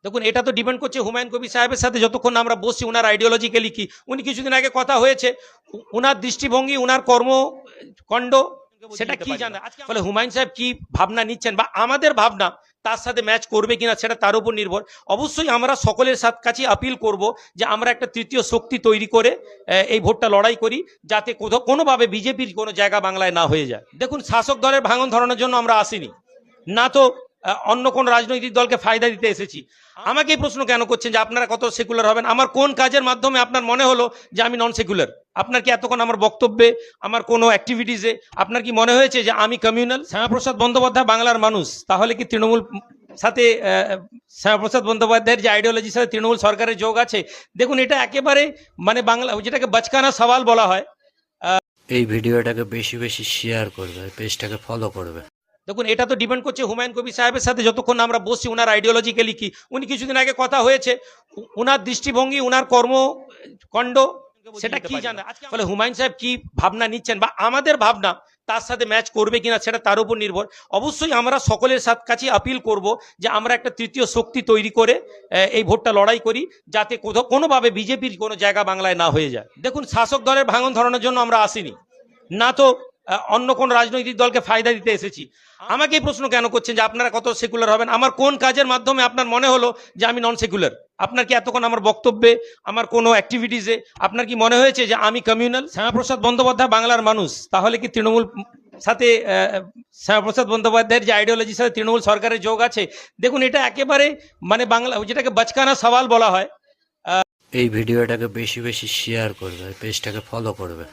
দেখুন, এটা তো ডিপেন্ড করছে হুমায়ুন কবির সাহেবের সাথে যতক্ষণ আমরা বসছি, ওনার আইডিওলজিক্যালি কি, উনি কিছুদিন আগে কথা হয়েছে, ওনার দৃষ্টিভঙ্গি, ওনার কর্মকাণ্ড সেটা কি জানা, ফলে হুমায়ুন সাহেব কি ভাবনা নিচ্ছেন বা আমাদের ভাবনা তার সাথে ম্যাচ করবে কিনা সেটা তার উপর নির্ভর। অবশ্যই আমরা সকলের কাছে আপিল করব যে আমরা একটা তৃতীয় শক্তি তৈরি করে এই ভোটটা লড়াই করি, যাতে কোনোভাবে বিজেপির কোনো জায়গা বাংলায় না হয়ে যায়। দেখুন, শাসক দলের ভাঙন ধরানোর জন্য আমরা আসিনি, না তো অন্য কোন রাজনৈতিক দলকে ফায়দা দিতে এসেছি। আমাকে এই প্রশ্ন কেন করছেন যে আপনারা কত সেকুলার হবেন? আমার কোন কাজের মাধ্যমে আপনার মনে হলো যে আমি নন সেকুলার? আপনার কি এতক্ষণ আমার বক্তব্যে, আমার কোনো অ্যাক্টিভিটিসে আপনার কি মনে হয়েছে যে আমি কমিউনাল? শ্যামাপ্রসাদ বন্দ্যোপাধ্যায় বাংলার মানুষ, তাহলে কি তৃণমূল সাথে শ্যামাপ্রসাদ বন্দ্যোপাধ্যায়ের যে আইডিওলজির সাথে তৃণমূল সরকারের যোগ আছে? দেখুন, এটা একেবারে মানে বাংলা, যেটাকে বাচকানা সওয়াল বলা হয়। এই ভিডিওটাকে বেশি বেশি শেয়ার করবে, পেজটাকে ফলো করবে। দেখুন, এটা তো ডিপেন্ড করছে হুমায়ুন কবির সাহেবের সাথে যতক্ষণ আমরা বসছি, ওনার আইডিওলজিক্যালি কি, উনি কিছুদিন আগে কথা হয়েছে, ওনার দৃষ্টিভঙ্গি, ওনার কর্মকাণ্ড সেটা কি জানা, ফলে হুমায়ুন সাহেব কি ভাবনা নিচ্ছেন বা আমাদের ভাবনা তার সাথে ম্যাচ করবে কিনা সেটা তার উপর নির্ভর। অবশ্যই আমরা সকলের কাছে আপিল করব যে আমরা একটা তৃতীয় শক্তি তৈরি করে এই ভোটটা লড়াই করি, যাতে কোনোভাবে বিজেপির কোনো জায়গা বাংলায় না হয়ে যায়। দেখুন, শাসক দলের ভাঙন ধরানোর জন্য আমরা আসিনি, না তো অন্য কোন রাজনৈতিক দলকে ফায়দা দিতে এসেছি। আমাকে এই প্রশ্ন কেন করছেন যে আপনারা কত সেকুলার হবেন? আমার কোন কাজের মাধ্যমে আপনার মনে হলো যে আমি নন সেকুলার? আপনার কি এতক্ষণ আমার বক্তব্যে, আমার কোনো অ্যাক্টিভিটিসে আপনার কি মনে হয়েছে যে আমি কমিউনাল? শ্যামাপ্রসাদ বন্দ্যোপাধ্যায় বাংলার মানুষ, তাহলে কি তৃণমূল সাথে শ্যামাপ্রসাদ বন্দ্যোপাধ্যায়ের যে আইডিওলজির সাথে তৃণমূল সরকারের যোগ আছে? দেখুন, এটা একেবারে মানে বাংলা, যেটাকে বাচকানা সওয়াল বলা হয়। এই ভিডিওটাকে বেশি বেশি শেয়ার করবে, পেজটাকে ফলো করবে।